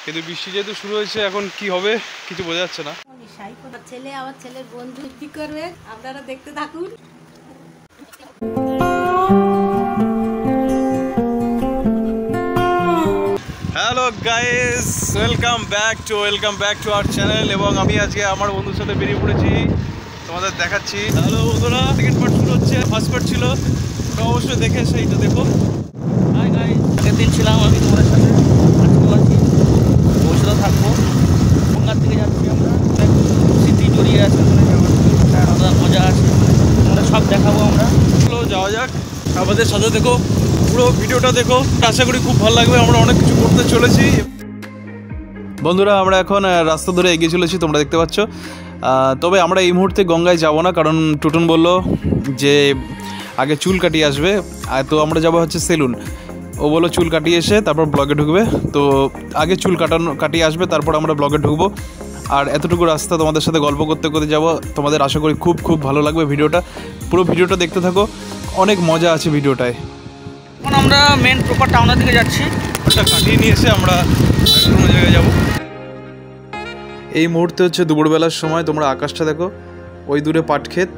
কিন্তু বৃষ্টি যেহেতু শুরু হয়েছে এখন কি হবে কিছু বোঝা যাচ্ছে না। ছেলে আমার ছেলের বন্ধু কি করবে আপনারা দেখতে থাকুন। Hello guys, welcome back to our channel. এবং আমি আজকে আমার বন্ধুর সাথে বেরিয়ে পড়েছি, তোমাদের দেখাচ্ছি। হ্যালো বন্ধুরা, সেকেন্ড পার্ট শুরু হচ্ছে। ফার্স্ট পার্ট ছিল, তো অবশ্যই দেখে সেইটা দেখো। হাই গাইস, আগের দিন ছিলাম আমি তোমাদের সাথে, আজকেও আছি, ভবিষ্যতে থাকবো। গঙ্গার দিকে যাচ্ছি আমরা, স্মৃতি জড়িয়ে আছে ওখানে যাওয়ার, আলাদা মজা আছে, তোমরা সব দেখাবো আমরা। চলো যাওয়া যাক, আমাদের সাথে দেখো, পুরো ভিডিওটা দেখো, আশা করি খুব ভালো লাগবে। আমরা অনেক কিছু করতে চলেছি বন্ধুরা। আমরা এখন রাস্তা ধরে এগিয়ে চলেছি, তোমরা দেখতে পাচ্ছ। তবে আমরা এই মুহূর্তে গঙ্গায় যাব না, কারণ টুটুন বলল যে আগে চুল কাটিয়ে আসবে। তো আমরা যাবো হচ্ছে সেলুন। ও বললো চুল কাটিয়ে এসে তারপর ব্লগে ঢুকবে। তো আগে চুল কাটিয়ে আসবে, তারপর আমরা ব্লগে ঢুকবো। আর এতটুকু রাস্তা তোমাদের সাথে গল্প করতে করতে যাবো। তোমাদের আশা করি খুব খুব ভালো লাগবে ভিডিওটা। পুরো ভিডিওটা দেখতে থাকো, অনেক মজা আছে ভিডিওটায়। এখন আমরা মেন প্রপার টাউনের দিকে যাচ্ছি। ওটা কাটিয়ে নিয়ে এসে আমরা অন্য জায়গায় যাবো। এই মুহূর্তে হচ্ছে দুপুরবেলার সময়। তোমরা আকাশটা দেখো, ওই দূরে পাট ক্ষেত,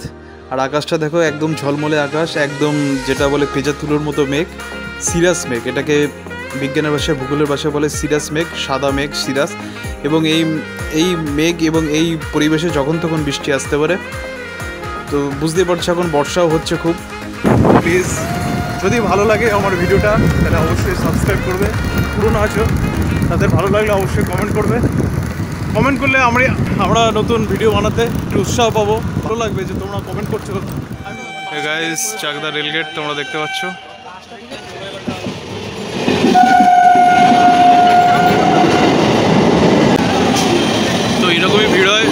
আর আকাশটা দেখো একদম ঝলমলে আকাশ, একদম যেটা বলে পেঁচা তুলোর মতো মেঘ, সিরাস মেঘ। এটাকে বিজ্ঞানের ভাষায়, ভূগোলের ভাষায় বলে সিরাস মেঘ, সাদা মেঘ সিরাস। এবং এই মেঘ এবং এই পরিবেশে যখন তখন বৃষ্টি আসতে পারে। তো বুঝতেই পারছো এখন বর্ষাও হচ্ছে খুব। প্লিজ যদি ভালো লাগে আমার ভিডিওটা তাহলে অবশ্যই সাবস্ক্রাইব করবে। পুরনো আছো তাদের ভালো লাগলে অবশ্যই কমেন্ট করবে। কমেন্ট করলে আমরা নতুন ভিডিও বানাতে একটু উৎসাহ পাবো। ভালো লাগবে যে তোমরা কমেন্ট করছো। গাইস, চাকদা রেলগেট তোমরা দেখতে পাচ্ছ। তো এরকমই ভিড় হয়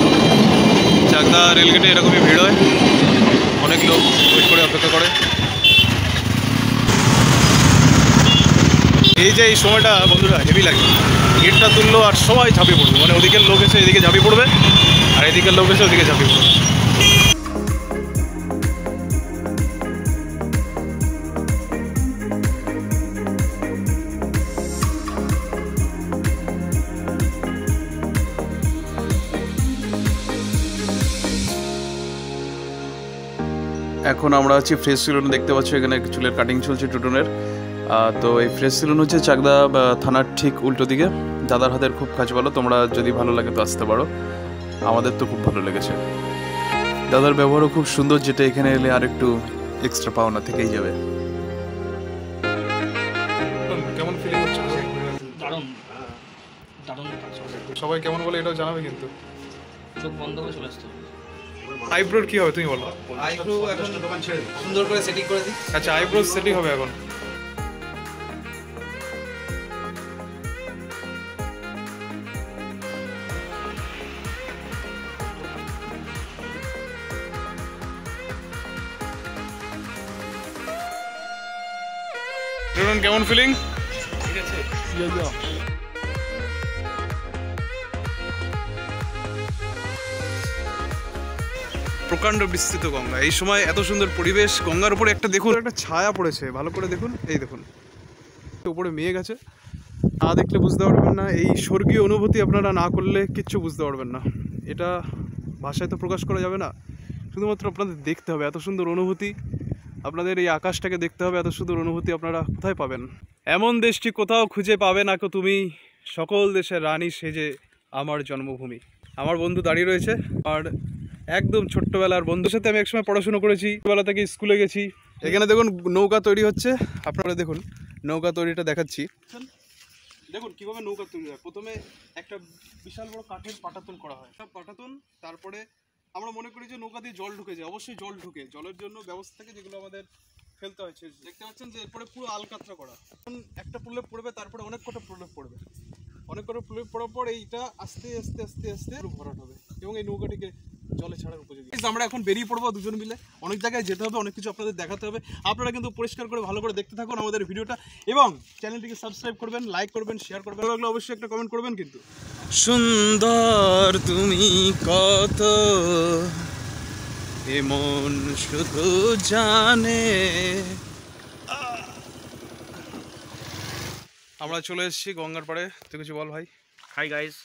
চাকদা রেলগেটে, এরকমই ভিড় হয়। অনেক লোক ওয়েট করে অপেক্ষা করে। এই যে এই সময়টা বন্ধুরা হেভি লাগে। গেটটা তুললো আর সবাই ঝাঁপিয়ে পড়বে, মানে ওদিকের লোক এসে এদিকে ঝাঁপিয়ে পড়বে, আর এদিকের লোক এসে ওদিকে ঝাঁপিয়ে পড়বে। এখন আমরা আছি ফ্রেশ সেলুন, দেখতে পাচ্ছ এখানে চুলের কাটিং চলছে টুটুনের। তো এই ফ্রেশ সেলুন হচ্ছে চাকদা থানার ঠিক উল্টো দিকে। দাদার হাতের খুব কাজ ভালো, তোমরা যদি ভালো লাগে তো আসতে পারো। আমাদের তো খুব ভালো লেগেছে, দাদার ব্যবহারও খুব সুন্দর, যেটা এখানে এলে আর একটু এক্সট্রা পাওনা থেকেই যাবে। কেমন ফিলিং হচ্ছে? দারুণ দারুণ। সবাই কেমন বলে এটাও জানাবে কিন্তু। চোখ বন্ধ করে চলে আসতে হবে। আইব্রোর কি হবে তুমি বলো? আইব্রো এখন সুন্দর করে সেটিং করে দিই। আচ্ছা, আইব্রো সেটিং হবে এখন। কেমন ফিলিং? ঠিক আছে। প্রকাণ্ড বিস্তৃত গঙ্গা, এই সময় এত সুন্দর পরিবেশ। গঙ্গার উপরে একটা দেখুন, একটা ছায়া পড়েছে, ভালো করে দেখুন। এই দেখুন উপরে মেঘ আছে, না দেখলে বুঝতে পারবেন না। এই স্বর্গীয় অনুভূতি আপনারা না করলে কিচ্ছু বুঝতে পারবেন না। এটা ভাষায় তো প্রকাশ করা যাবে না, শুধুমাত্র আপনাদের দেখতে হবে। এত সুন্দর অনুভূতি, আপনাদের এই আকাশটাকে দেখতে হবে। এত সুন্দর অনুভূতি আপনারা কোথায় পাবেন? এমন দেশটি কোথাও খুঁজে পাবে না কো তুমি, সকল দেশের রানী সেজে আমার জন্মভূমি। আমার বন্ধু দাঁড়িয়ে রয়েছে, আর একদম ছোট্টবেলার বন্ধুর সাথে আমি একসময় পড়াশুনো করেছি, ছোটবেলা থেকে স্কুলে গেছি। এখানে দেখুন নৌকা তৈরি হচ্ছে, আপনারা দেখুন নৌকা তৈরিটা দেখাচ্ছি। দেখুন কিভাবে নৌকা তৈরি হয়। প্রথমে একটা বিশাল বড় কাঠের পাটাতন করা হয়, সব পাটাতন। তারপরে আমরা মনে করি যে নৌকা দিয়ে জল ঢুকে যায়, অবশ্যই জল ঢুকে, জলের জন্য ব্যবস্থা থাকে যেগুলো আমাদের ফেলতে হয়েছে। দেখতে পাচ্ছেন যে এরপরে পুরো আলকাতরা করা। একটা প্রলেপ পড়বে, তারপরে অনেক কটা প্রলেপ পড়বে, অনেক কটা প্রলেপ পড়ার পর এইটা আস্তে আস্তে আস্তে আস্তে ভরাট হবে এবং এই নৌকাটিকে জলে ছাড়ার উপযোগী। আমরা এখন বেরিয়ে পড়বো দুজন মিলে, অনেক জায়গায় যেতে হবে, অনেক কিছু আপনাদের দেখাতে হবে। আপনারা কিন্তু পরিষ্কার করে ভালো করে দেখতে থাকুন আমাদের ভিডিওটা, এবং চ্যানেলটিকে সাবস্ক্রাইব করবেন, লাইক করবেন, শেয়ার করবেন। ভালো লাগলে অবশ্যই একটা কমেন্ট করবেন কিন্তু। সুন্দর তুমি কত, এ মন শুধু জানে। আমরা চলে এসেছি গঙ্গার পাড়ে। তুই কিছু বল ভাই। হাই গাইস,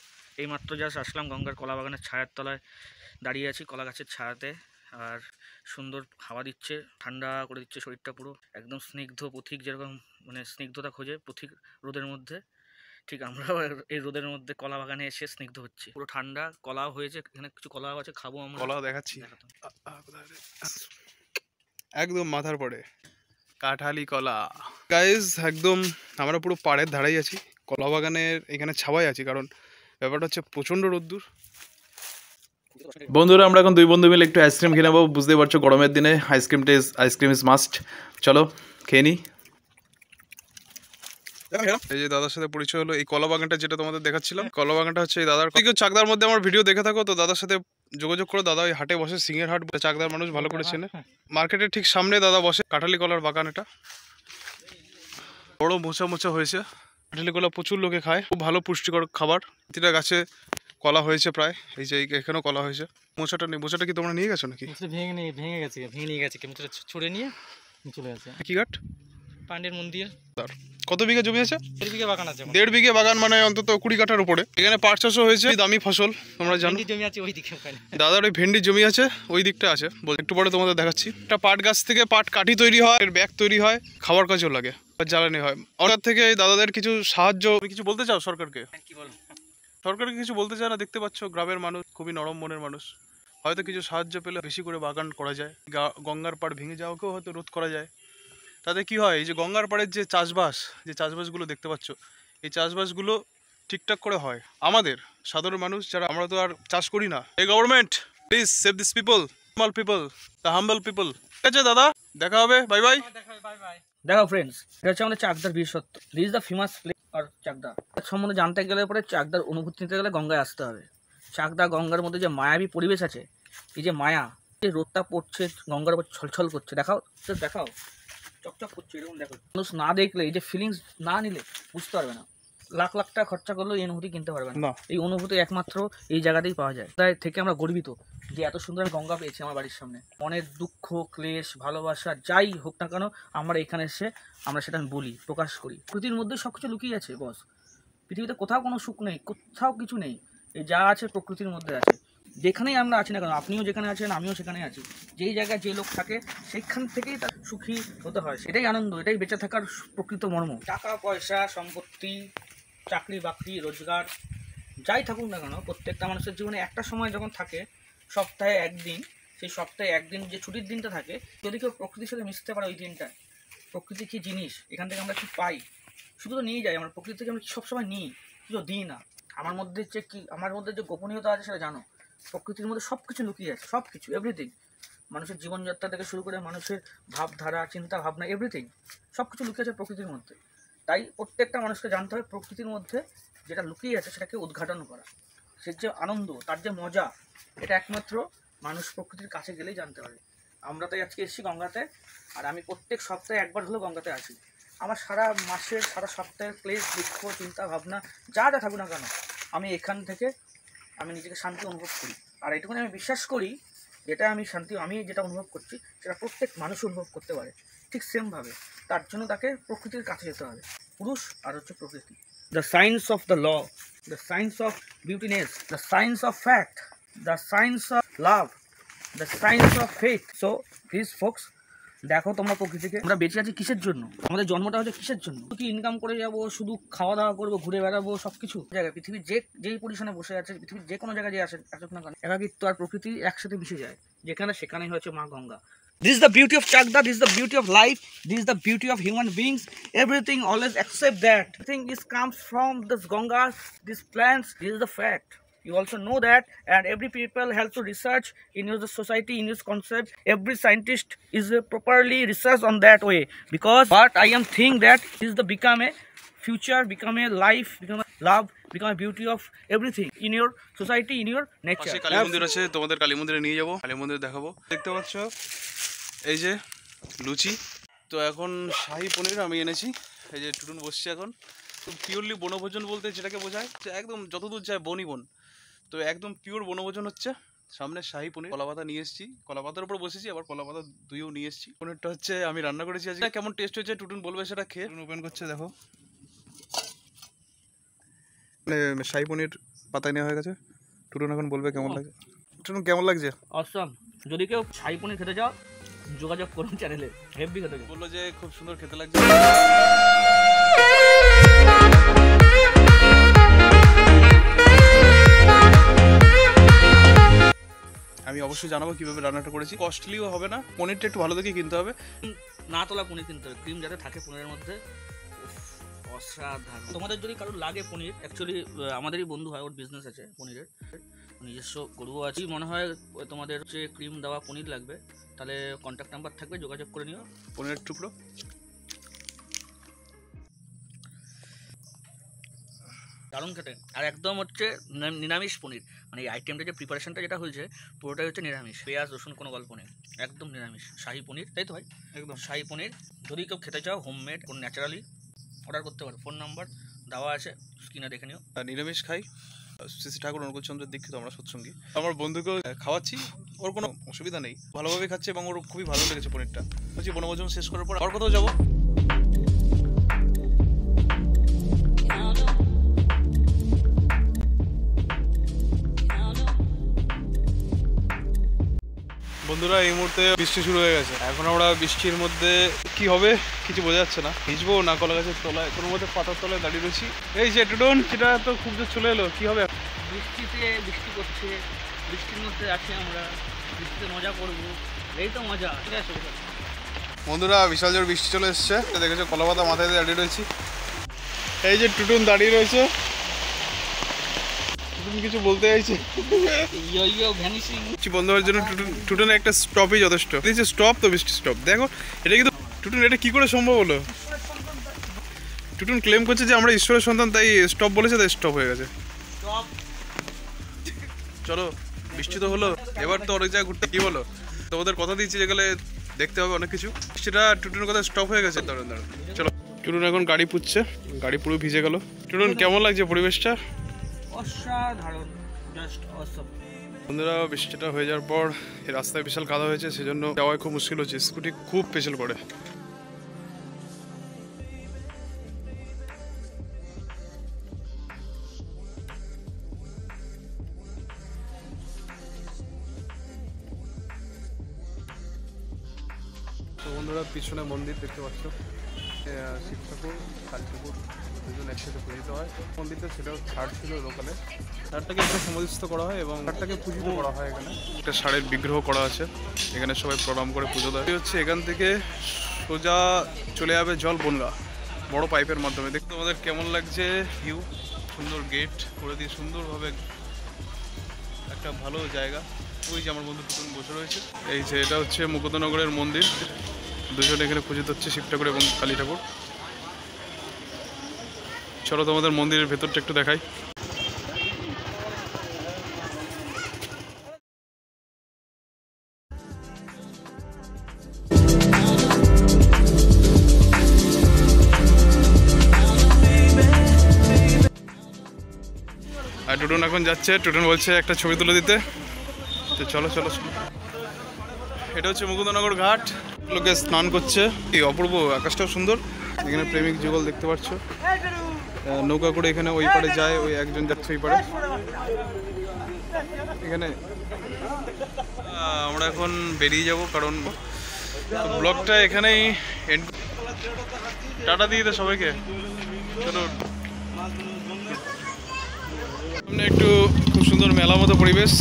এইমাত্র জাস্ট আসলাম গঙ্গার কলা বাগানের ছায়ার তলায় দাঁড়িয়ে আছি, কলা গাছের ছায়াতে। আর সুন্দর হাওয়া দিচ্ছে, ঠান্ডা করে দিচ্ছে শরীরটা পুরো একদম স্নিগ্ধ পথিক যেরকম মানে স্নিগ্ধতা খোঁজে পথিক রোদের মধ্যে, ঠিক আমরাও এই রোদের মধ্যে কলা বাগানে এসে স্নিগ্ধ হচ্ছে। পুরো ঠান্ডা, কলাও হয়েছে, এখানে কিছু কলাও আছে, খাবো আমরা। কলা দেখাচ্ছি দেখাতো। একদম মাথার পড়ে কাঁঠালি কলা। গাইজ একদম আমরা পুরো পাড়ের ধারেই আছি, কলা বাগানের এখানে ছাওয়াই আছি, কারণ ব্যাপারটা হচ্ছে প্রচণ্ড রোদ্দুর। বন্ধুরা আমরা এখন দুই বন্ধু মিলে একটু আইসক্রিম খেয়ে নেবো। বুঝতেই পারছো গরমের দিনে আইসক্রিম ইজ মাস্ট। চলো খেয়ে নিই। এই যে দাদার সাথে পরিচয় হলো, এই কলা বাগানটা যেটা তোমাদের দেখাচ্ছিলাম, কলা বাগানটা হচ্ছে এই দাদার। কেউ চাকদার মধ্যে আমার ভিডিও দেখে থাকো তো দাদার সাথে যোগাযোগ করো। দাদা ওই হাটে বসে, সিংহের হাট, চাকদার মানুষ ভালো করে চেনে। মার্কেটের ঠিক সামনে দাদা বসে। কাঁঠালি কলার বাগান এটা, বড় মোচা মোচা হয়েছে। কাঁঠালি কলা প্রচুর লোকে খায়, খুব ভালো পুষ্টিকর খাবার। প্রতিটা গাছে কলা হয়েছে প্রায়, এই যে এখানেও কলা হয়েছে। মোচাটা নেই, মোচাটা কি তোমরা নিয়ে গেছো নাকি? ভেঙে নিয়ে গেছে কেমন ছুড়ে নিয়ে চলে গেছে। কি ঘাট? পাণ্ডের মন্দির। কত বিঘা জমি আছে? 1.5 বিঘা বাগান আছে। 1.5 বিঘা বাগান মানে অন্তত 20 কাঠার উপরে। এখানে পাট চাষও হয়েছে, দামি ফসল তোমরা জানো। জমি আছে ওই দিকে, ওখানে দাদার ওই ভেন্ডি জমি আছে, ওই দিকটা আছে। একটু পরে তোমাদের দেখাচ্ছি। একটা পাট গাছ থেকে পাট কাঠি তৈরি হয়, এর ব্যাগ তৈরি হয়, খাবার কাজেও লাগে, জ্বালানি হয়। সরকার থেকে দাদাদের কিছু সাহায্য। কিছু বলতে চাও সরকারকে? কি বল, সরকারকে কিছু বলতে চায় না? দেখতে পাচ্ছ গ্রামের মানুষ খুবই নরম মনের মানুষ, হয়তো কিছু সাহায্য পেলে বেশি করে বাগান করা যায়। গঙ্গার পাড় ভেঙে যাওয়াকেও হয়তো রোধ করা যায়। তাতে কি হয়, এই যে গঙ্গার পাড়ের যে চাষবাসগুলো দেখতে পাচ্ছ, এই চাষবাসগুলো ঠিকঠাক করে হয়। আমাদের সাধারণ মানুষ যারা, আমরা তো আর চাষ করি না। এই government please save this people, small people, the humble people. ঠিক আছে দাদা, দেখা হবে, বাই বাই। দেখো ফ্রেন্ডস, এটা হচ্ছে আমাদের চাকদার বীরসত্ব। This is the famous place আর চাকদা সম্বন্ধে জানতে গেলে পরে চাকদার অনুভূতি নিতে গেলে গঙ্গায় আসতে হবে। চাকদা গঙ্গার মধ্যে যে মায়াবী পরিবেশ আছে, এই যে মায়া, এই রোদটা পড়ছে গঙ্গার উপর ছলছল করছে, দেখাও দেখাও, চকচক করছে এরকম। দেখো, মানুষ না দেখলে, এই যে ফিলিংস না নিলে বুঝতে পারবে না। লাখ লাখ টাকা খরচা করলেও এই অনুভূতি কিনতে পারবে না। এই অনুভূতি একমাত্র এই জায়গাতেই পাওয়া যায়। তাই থেকে আমরা গর্বিত যে এত সুন্দর গঙ্গা পেয়েছি আমার বাড়ির সামনে। অনেক দুঃখ, ক্লেশ, ভালোবাসা যাই হোক না কেন, আমরা এখানে এসে আমরা সেটা বলি, প্রকাশ করি। প্রকৃতির মধ্যে সব কিছু লুকিয়ে আছে বস। পৃথিবীতে কোথাও কোনো সুখ নেই, কোথাও কিছু নেই। এই যা আছে প্রকৃতির মধ্যে আছে। যেখানেই আমরা আছি না কেন, আপনিও যেখানে আছেন আমিও সেখানে আছি, যেই জায়গায় যে লোক থাকে সেখান থেকেই তার সুখী হতে হয়। সেটাই আনন্দ, এটাই বেঁচে থাকার প্রকৃত মর্ম। টাকা পয়সা, সম্পত্তি, চাকরি বাকরি, রোজগার যাই থাকুক না কেন, প্রত্যেকটা মানুষের জীবনে একটা সময় যখন থাকে, সপ্তাহে একদিন, সেই সপ্তাহে একদিন যে ছুটির দিনটা থাকে, যদি কেউ প্রকৃতির সাথে মিশতে পারে ওই দিনটায়, প্রকৃতি কী জিনিস, এখান থেকে আমরা কী পাই, শুধু তো নিয়ে যাই। আমরা প্রকৃতি থেকে আমরা সবসময় নিই, কিছু দিই না। আমার মধ্যে যে গোপনীয়তা আছে সেটা জানো। প্রকৃতির মধ্যে সব কিছু লুকিয়ে আছে, সব কিছু, এভরিথিং। মানুষের জীবনযাত্রা থেকে শুরু করে মানুষের ভাবধারা, চিন্তা ভাবনা, এভরিথিং, সব কিছু লুকিয়ে আছে প্রকৃতির মধ্যে। তাই প্রত্যেকটা মানুষকে জানতে হবে প্রকৃতির মধ্যে যেটা লুকিয়ে আছে সেটাকে উদ্ঘাটন করা। সে যে আনন্দ, তার যে মজা, এটা একমাত্র মানুষ প্রকৃতির কাছে গেলেই জানতে পারে। আমরা তাই আজকে এসেছি গঙ্গাতে, আর আমি প্রত্যেক সপ্তাহে একবার হলেও গঙ্গাতে আসি। আমার সারা মাসের, সারা সপ্তাহের ক্লেশ, দুঃখ, চিন্তা ভাবনা যা যা থাকুক না কেন, আমি এখান থেকে আমি নিজেকে শান্তি অনুভব করি। আর এটুকুনি আমি বিশ্বাস করি, আমি যেটা অনুভব করছি সেটা প্রত্যেক মানুষ অনুভব করতে পারে ঠিক সেমভাবে। তার জন্য তাকে প্রকৃতির কাছে যেতে হবে। পুরুষ আর হচ্ছে প্রকৃতি। The science of the law, the science of beautiness, the science of fact, the science of love, the science of faith. So please focus, দেখো তোমরা প্রকৃতিকে। আমরা বেঁচে আছি কিসের জন্য? আমাদের জন্মটা হচ্ছে কিসের জন্য? কি ইনকাম করে যাবো, শুধু খাওয়া দাওয়া করবো, ঘুরে বেড়াবো, সব কিছু জায়গায় পৃথিবীর যেই পজিশনে বসে আছে, পৃথিবীর যে কোনো জায়গায় যে আসুক না কেন, একাকিত্ব আর প্রকৃতি একসাথে মিশে যায়। যেখানে সেখানেই হচ্ছে মা Ganga. This is the beauty of Chakda, this is the beauty of life, this is the beauty of human beings. Everything always accept that. Everything comes from this Ganga, these plants, this is the fact. You also know that, and every people has to research in your society, in your concept. Every scientist is properly research on that way, because what I am think that is the become a future, become a life, become a love, become a beauty of everything in your society, in your nature. Kali মন্দির আছে, তোমাদের কালী মন্দিরে নিয়ে যাবো, কালী মন্দির দেখাবো। দেখতে পাচ্ছ এই যে লুচি, তো এখন শাহী পনির আমি এনেছি। এই যে টুটুন বসছে এখন। খুব পিওরলি বনভোজন বলতে যেটাকে বোঝায়, যে একদম যতদূর যায় বনই বন, তো একদম পিওর বনভোজন হচ্ছে। সামনে শাহী পনির, কলাপাতা নিয়ে এসেছি, কলাপাতার উপর বসেছি, আবার কলাপাতা দুইও নিয়ে এসেছি। পনিরটা হচ্ছে আমি রান্না করেছি আজকে। কেমন টেস্ট হয়েছে টুটুন বলবে, সেটা খেয়ে। টুটুন ওপেন করছে, দেখো মানে শাহী পনির পাতায় নেওয়া হয়ে গেছে। টুটুন এখন বলবে কেমন লাগে। টুটুন কেমন লাগছে? অসম। যদি কেউ শাহী পনির খেতে চাও যোগাযোগ করুন চ্যানেলে, হেভি খেতে। বললো যে খুব সুন্দর খেতে লাগছে। আমি অবশ্যই জানাবো কিভাবে রান্নাটা করেছি। কস্টলিও হবে না, পনিরটা একটু ভালো দেখে কিনতে হবে। না তোলা পনির কিনতে হবে, ক্রিম যাতে থাকে পনিরের মধ্যে, অসাধারণ। তোমাদের যদি কারোর লাগে পনির, অ্যাকচুয়ালি আমাদেরই বন্ধু হয়, ওর বিজনেস আছে পনিরের, নিজস্ব গরুও আছে। মনে হয় তোমাদের হচ্ছে ক্রিম দেওয়া পনির লাগবে, তাহলে কন্ট্যাক্ট নাম্বার থাকবে, যোগাযোগ করে নিও। পনিরের টুকরো দারুণ খেতে। আর একদম হচ্ছে নিরামিষ পনির, মানে এই আইটেমটা যে প্রিপারেশনটা যেটা হয়েছে পুরোটাই হচ্ছে নিরামিষ, পেঁয়াজ রসুন কোনো গল্প নেই, একদম নিরামিষ শাহী পনির। তাই তো ভাই? একদম শাহী পনির। যদি কেউ খেতে চাও হোমমেড কোন ন্যাচারালি অর্ডার করতে পারো, ফোন নাম্বার দেওয়া আছে স্ক্রিনে, দেখে নিও। নিরামিষ খাই, শ্রী শ্রী ঠাকুর অনুকূলচন্দ্রের দীক্ষিত আমরা সৎসঙ্গী। আমার বন্ধুকেও খাওয়াচ্ছি, ওর কোনো অসুবিধা নেই, ভালোভাবে খাচ্ছে এবং ওর খুবই ভালো লেগেছে পনিরটা। বলছি বনভোজন শেষ করার পর আর কোথাও যাবো। বন্ধুরা এই মুহূর্তে বৃষ্টি শুরু হয়ে গেছে, এখন আমরা বৃষ্টির মধ্যে কি হবে কিছু বোঝা যাচ্ছে না, ভিজবো না কলা গাছের তলায়, কোনো মধ্যে পাতার তলায় দাঁড়িয়ে রয়েছি। এই যে টুটুন, সেটা তো খুব জোর চলে এলো, কি হবে? বৃষ্টিতে বৃষ্টি করছে, বৃষ্টির মধ্যে আছি আমরা, বৃষ্টিতে মজা করবো, এই তো মজা। ঠিক আছে বন্ধুরা, বিশাল জোর বৃষ্টি চলে এসছে, দেখেছো কলা পাতা মাথায় দিয়ে দাঁড়িয়ে রয়েছি। এই যে টুটুন দাঁড়িয়ে রয়েছে, টুটুন কিছু বলতে চাইছে, বন্ধ হওয়ার জন্য টুটুনের একটা স্টপই যথেষ্ট। স্টপ তো বৃষ্টি স্টপ, দেখো এটা কিন্তু টুটুন, এটা কি করে সম্ভব হলো? টুটুন ক্লেম করছে যে আমরা ঈশ্বরের সন্তান, তাই স্টপ বলেছে, তাই স্টপ হয়ে গেছে। চলো বৃষ্টি তো হলো, এবার তো অনেক জায়গায় ঘুরতে, কি বলো? তোমাদের কথা দিচ্ছি যেগুলো দেখতে হবে অনেক কিছু। সেটা টুটুনের কথা স্টপ হয়ে গেছে। দাঁড়ান দাঁড়ান, চলো। টুটুন এখন গাড়ি পুচ্ছে, গাড়ি পুরো ভিজে গেল। টুটুন কেমন লাগছে পরিবেশটা? অসাধারণ, জাস্ট অসম। বন্ধুরা, বৃষ্টিটা হয়ে যাওয়ার পর রাস্তায় বিশাল কাদা হয়েছে, সেজন্য যাওয়ায় খুব মুশকিল হচ্ছে, স্কুটি খুব পেছল করে। তো বন্ধুরা, পিছনে মন্দির দেখতে পাচ্ছ, শিব ঠাকুর কালী ঠাকুর দুজন একসাথে পূজিত হয়। মন্দিরটা সেটাও ছাড় ছিল লোকালে, ছাড়টাকে এখানে সমাধিস্থ করা হয় এবং ছাড়টাকে পূজিত করা হয়। এখানে একটা ষাঁড়ের বিগ্রহ করা আছে, এখানে সবাই প্রণাম করে পুজো দেয়। হচ্ছে এখান থেকে সোজা চলে যাবে জল বনগা, বড় পাইপের মাধ্যমে। দেখতে তোমাদের কেমন লাগছে ভিউ? সুন্দর গেট করে দিয়ে সুন্দরভাবে একটা ভালো জায়গা। ওই যে আমার বন্ধু টুটুন বসে রয়েছে। এই যে এটা হচ্ছে মুকুন্দনগরের মন্দির, দুজন এখানে পূজিত হচ্ছে, শিব ঠাকুর এবং কালী ঠাকুর। চলো তোমাদের মন্দিরের ভেতরটা একটু দেখাই। আর টুটুন এখন যাচ্ছে, টুটুন বলছে একটা ছবি তুলে দিতে, তো চলো চলো। এটা হচ্ছে মুকুন্দনগর ঘাট, লোকে স্নান করছে, এই অপূর্ব আকাশটাও সুন্দর। এখানে প্রেমিক যুগল দেখতে পাচ্ছ, নৌকা করে এখানে ওই পারে যায়, ওই একজন যাচ্ছে ওই পারে। এখানে আমরা এখন বেরিয়ে যাব, কারণ ব্লগটা এখানেই এন্ড। টাটা দিয়ে দে সবাইকে। চলো, সামনে একটু খুব সুন্দর মেলা মতো পরিবেশ।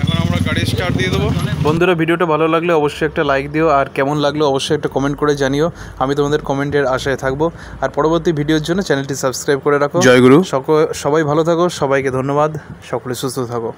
এখন আমরা গাড়ি স্টার্ট দিয়ে দেবো। বন্ধুরা, ভিডিওটা ভালো লাগলে অবশ্যই একটা লাইক দিও, আর কেমন লাগলো অবশ্যই একটা কমেন্ট করে জানিও, আমি তোমাদের কমেন্টের আশায় থাকবো। আর পরবর্তী ভিডিওর জন্য চ্যানেলটি সাবস্ক্রাইব করে রাখো। জয় গুরু। সবাই ভালো থাকো, সবাইকে ধন্যবাদ, সকলে সুস্থ থাকো।